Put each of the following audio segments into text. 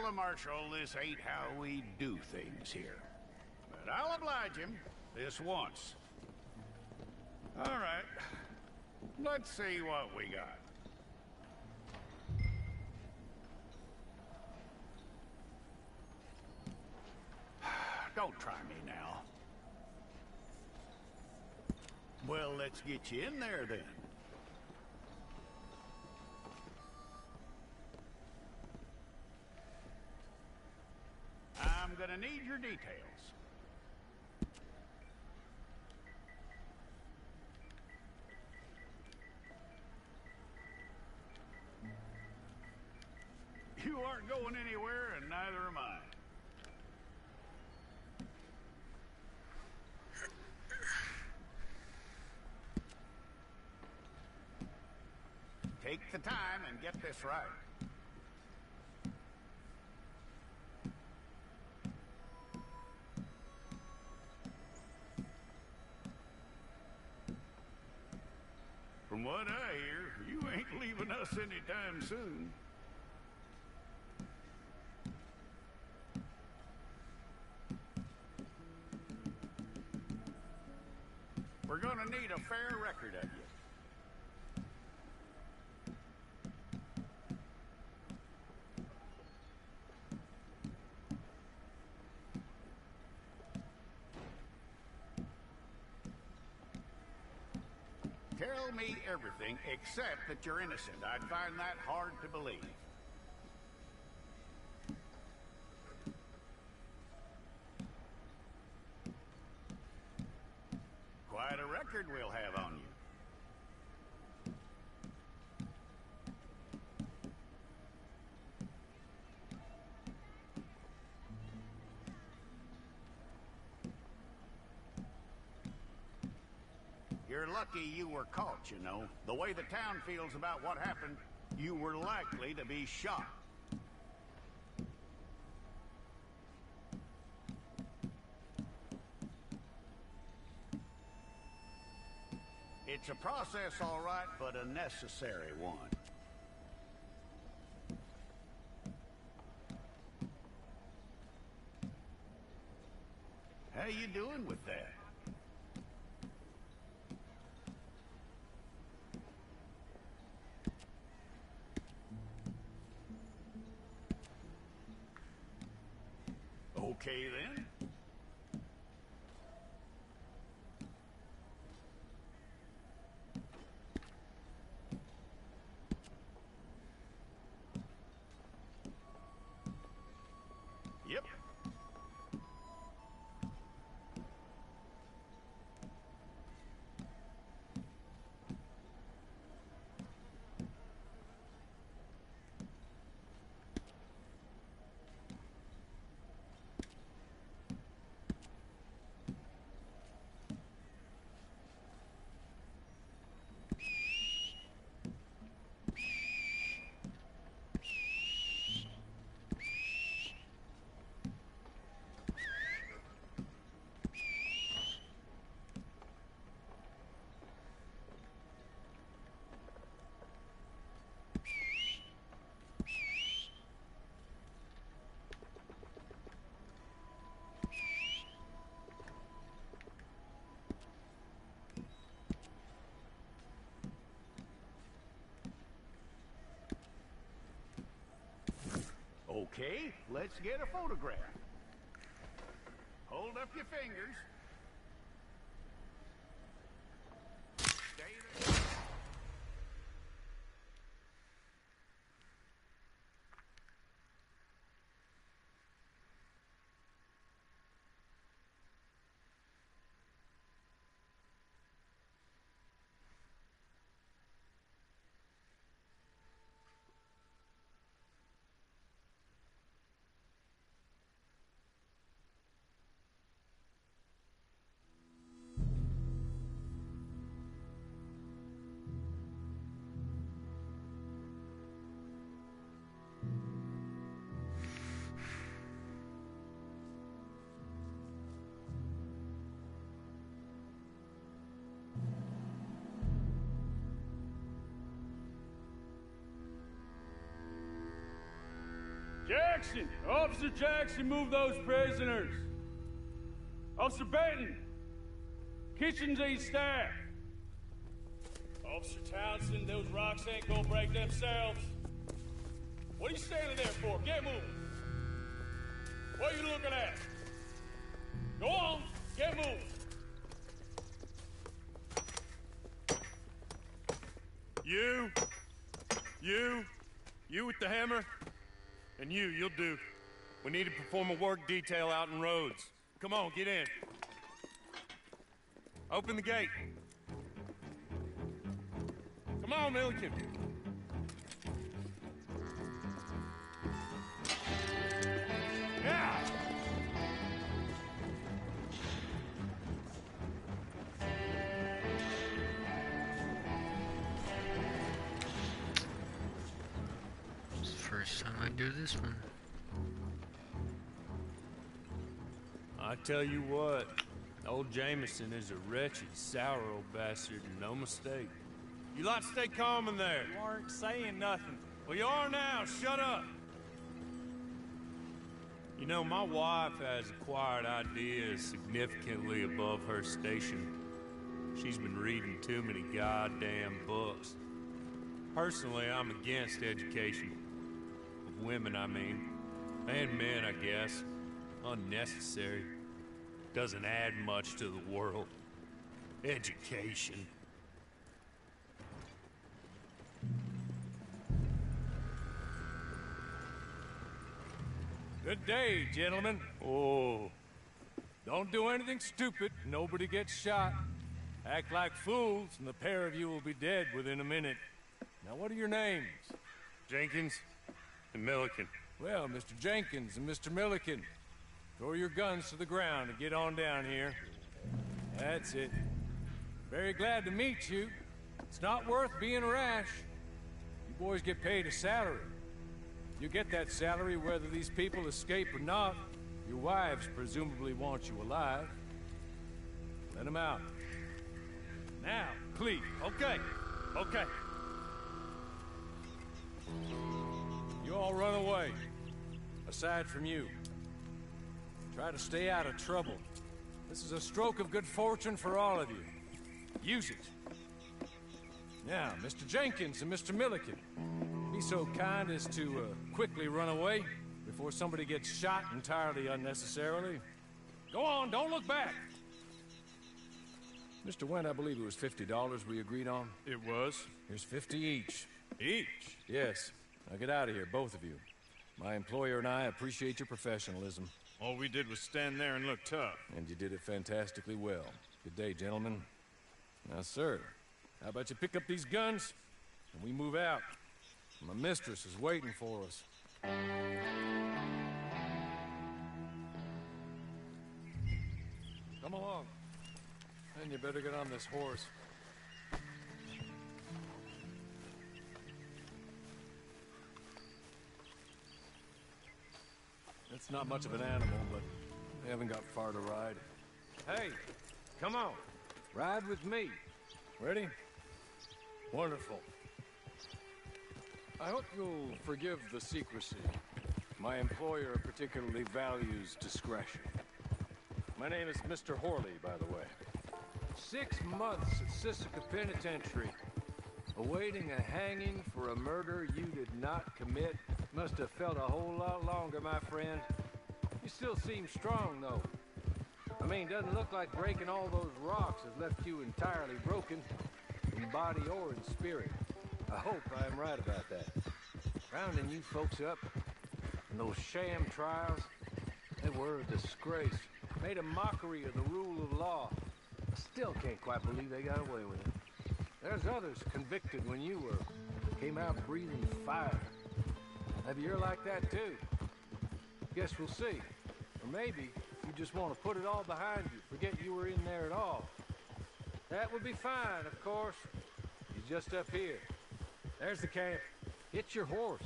tell the Marshal this ain't how we do things here. But I'll oblige him, this once. All right. Let's see what we got. Don't try me now. Well, let's get you in there then. I'm gonna need your details. You aren't going anywhere, and neither am I. Take the time and get this right. From what I hear, you ain't leaving us anytime soon. We're gonna need a fair record of you. Tell me everything except that you're innocent. I'd find that hard to believe. Quite a record we'll have on you. You're lucky you were caught, you know. The way the town feels about what happened, you were likely to be shot. It's a process, all right, but a necessary one. How you doing with that? Okay, then. Yep. Okay, let's get a photograph. Hold up your fingers. Stay there. Jackson! Officer Jackson, move those prisoners! Officer Benton! Kitchens and staff! Officer Townsend, those rocks ain't gonna break themselves. What are you standing there for? Get moving! What are you looking at? Go on, get moving! You with the hammer? And you'll do. We need to perform a work detail out in Rhodes. Come on, get in. Open the gate. Come on, Milliken. Yeah! It's the first time I do this one. I tell you what, old Jameson is a wretched, sour old bastard, and no mistake. You lot stay calm in there. You aren't saying nothing. Well, you are now. Shut up. You know, my wife has acquired ideas significantly above her station. She's been reading too many goddamn books. Personally, I'm against education. Of women, I mean. And men, I guess. Unnecessary. Doesn't add much to the world. Education. Good day, gentlemen. Oh. Don't do anything stupid. Nobody gets shot. Act like fools, and the pair of you will be dead within a minute. Now, what are your names? Jenkins and Milliken. Well, Mr. Jenkins and Mr. Milliken, throw your guns to the ground and get on down here. That's it. Very glad to meet you. It's not worth being rash. You boys get paid a salary. You get that salary whether these people escape or not. Your wives presumably want you alive. Let them out. Now, please. Okay. You all run away. Aside from you. Try to stay out of trouble. This is a stroke of good fortune for all of you. Use it. Now, Mr. Jenkins and Mr. Milliken, be so kind as to quickly run away before somebody gets shot entirely unnecessarily. Go on, don't look back. Mr. Wendt, I believe it was $50 we agreed on. It was. Here's 50 each. Each? Yes. Now get out of here, both of you. My employer and I appreciate your professionalism. All we did was stand there and look tough. And you did it fantastically well. Good day, gentlemen. Now, sir, how about you pick up these guns, and we move out? My mistress is waiting for us. Come along. And you better get on this horse. It's not much of an animal, but they haven't got far to ride. Hey, come on. Ride with me. Ready? Wonderful. I hope you'll forgive the secrecy. My employer particularly values discretion. My name is Mr. Horley, by the way. 6 months at Sisika Penitentiary, awaiting a hanging for a murder you did not commit. Must have felt a whole lot longer, my friend. You still seem strong, though. I mean, doesn't look like breaking all those rocks has left you entirely broken, in body or in spirit. I hope I am right about that. Rounding you folks up, and those sham trials, they were a disgrace. Made a mockery of the rule of law. I still can't quite believe they got away with it. There's others convicted when you were. Came out breathing fire. Maybe you're like that too. Guess we'll see. Or maybe you just want to put it all behind you, forget you were in there at all. That would be fine, of course. He's just up here. There's the camp. Hit your horse.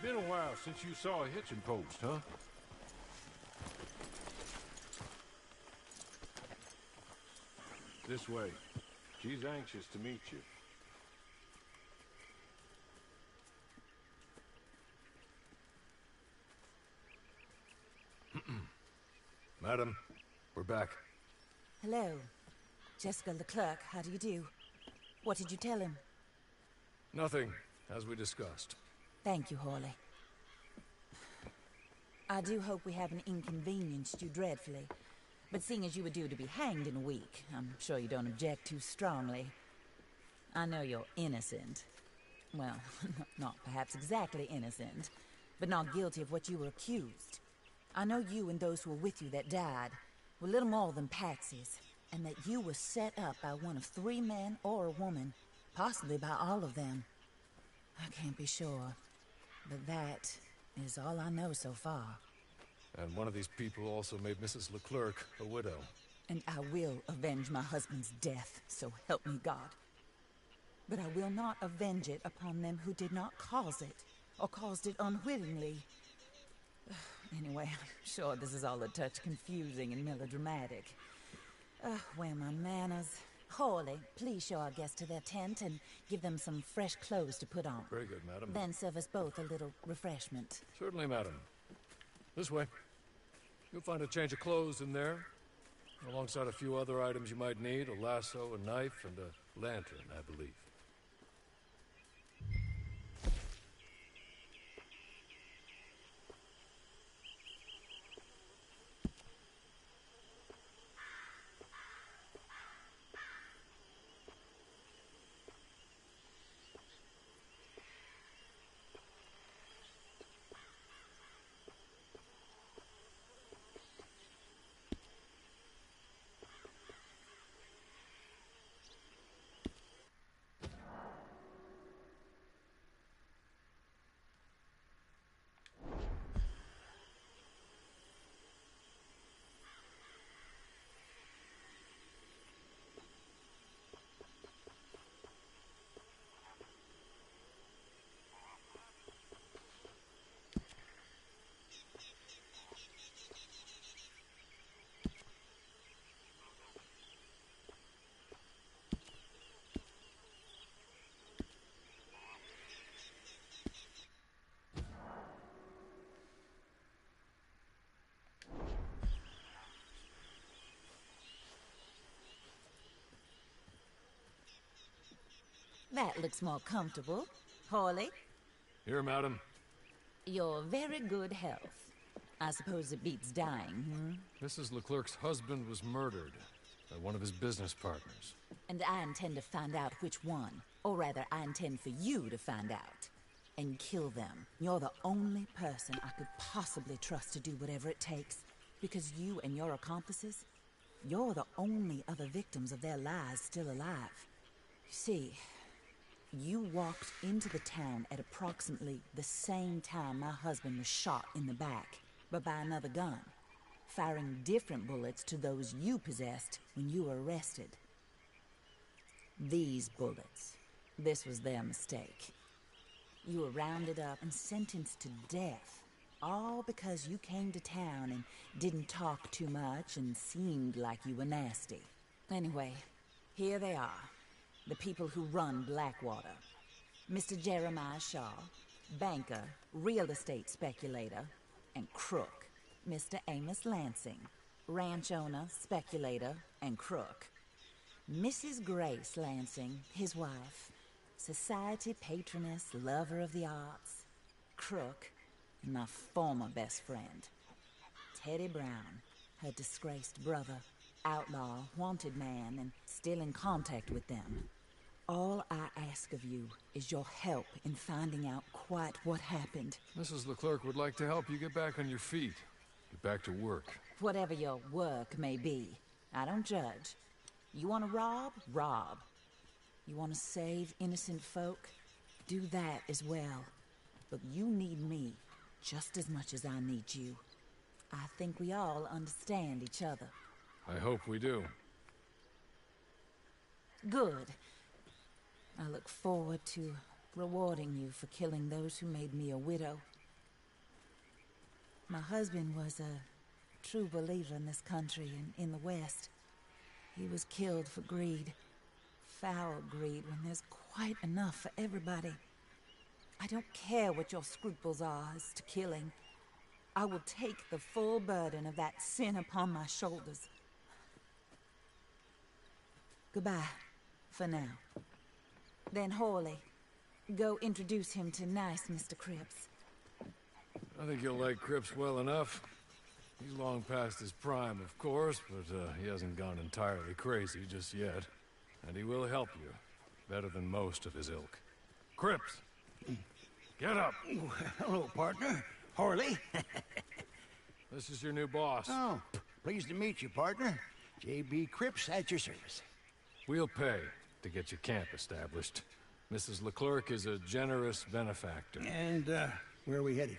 Been a while since you saw a hitching post, huh? This way. She's anxious to meet you. Madam, we're back. Hello. Jessica Leclerc, how do you do? What did you tell him? Nothing, as we discussed. Thank you, Hawley. I do hope we haven't inconvenienced you dreadfully. But seeing as you were due to be hanged in a week, I'm sure you don't object too strongly. I know you're innocent. Well, not perhaps exactly innocent, but not guilty of what you were accused. I know you and those who were with you that died were little more than patsies, and that you were set up by one of 3 men or a woman, possibly by all of them. I can't be sure, but that is all I know so far. And one of these people also made Mrs. Leclerc a widow. And I will avenge my husband's death, so help me God. But I will not avenge it upon them who did not cause it, or caused it unwittingly. Anyway, I'm sure this is all a touch confusing and melodramatic. Where are my manners? Hawley, please show our guests to their tent and give them some fresh clothes to put on. Very good, madam. Then serve us both a little refreshment. Certainly, madam. This way. You'll find a change of clothes in there, alongside a few other items you might need, a lasso, a knife, and a lantern, I believe. That looks more comfortable. Hawley, Here, madam. your very good health. I suppose it beats dying, Mrs. Leclerc's husband was murdered by one of his business partners. And I intend to find out which one. Or rather, I intend for you to find out. And kill them. You're the only person I could possibly trust to do whatever it takes. Because you and your accomplices, you're the only other victims of their lies still alive. You see, you walked into the town at approximately the same time my husband was shot in the back, but by another gun, firing different bullets to those you possessed when you were arrested. These bullets, this was their mistake. You were rounded up and sentenced to death, all because you came to town and didn't talk too much and seemed like you were nasty. Anyway, here they are. The people who run Blackwater. Mr. Jeremiah Shaw, banker, real estate speculator, and crook. Mr. Amos Lansing, ranch owner, speculator, and crook. Mrs. Grace Lansing, his wife, society patroness, lover of the arts, crook, and my former best friend. Teddy Brown, her disgraced brother, outlaw, wanted man, and still in contact with them. All I ask of you is your help in finding out quite what happened. Mrs. Leclerc would like to help you get back on your feet. Get back to work. Whatever your work may be, I don't judge. You want to rob? Rob. You want to save innocent folk? Do that as well. But you need me just as much as I need you. I think we all understand each other. I hope we do. Good. I look forward to rewarding you for killing those who made me a widow. My husband was a true believer in this country and in the West. He was killed for greed. foul greed when there's quite enough for everybody. I don't care what your scruples are as to killing. I will take the full burden of that sin upon my shoulders. Goodbye, for now. Then Horley, go introduce him to nice Mr. Cripps. I think you'll like Cripps well enough. He's long past his prime, of course, but he hasn't gone entirely crazy just yet. And he will help you, better than most of his ilk. Cripps! Get up! Hello, partner. Horley. This is your new boss. Oh, pleased to meet you, partner. J.B. Cripps at your service. We'll pay to get your camp established. Mrs. Leclerc is a generous benefactor. And, where are we headed?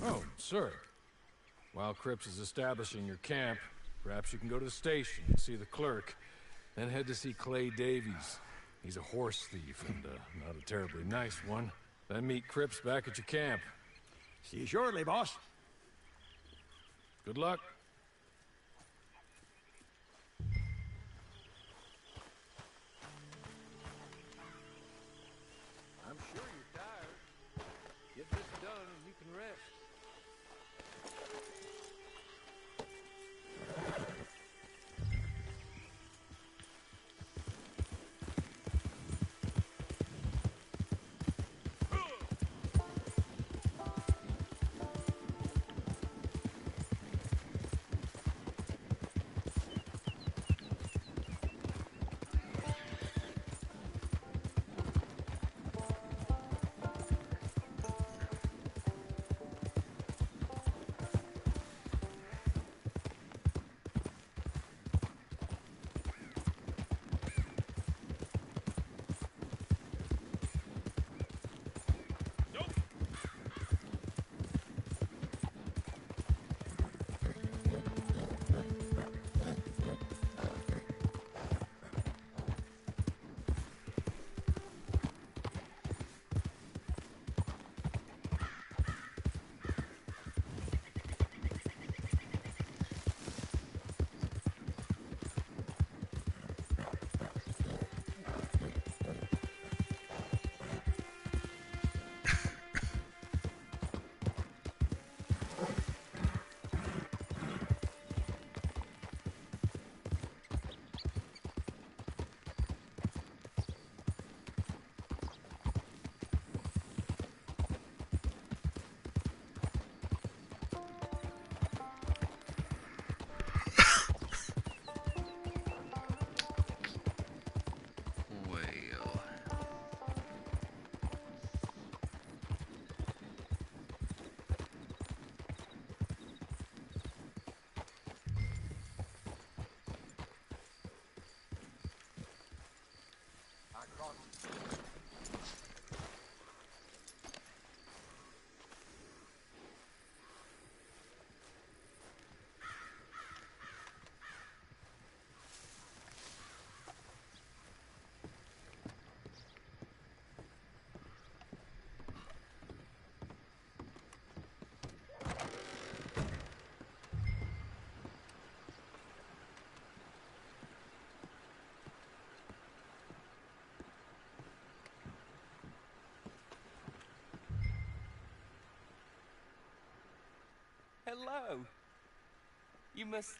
Oh, sir. While Cripps is establishing your camp, perhaps you can go to the station and see the clerk, then head to see Clay Davies. He's a horse thief, and not a terribly nice one. Then meet Cripps back at your camp. See you shortly, boss. Good luck. I'm sure you're tired. Get this done and you can rest. Hello. You must,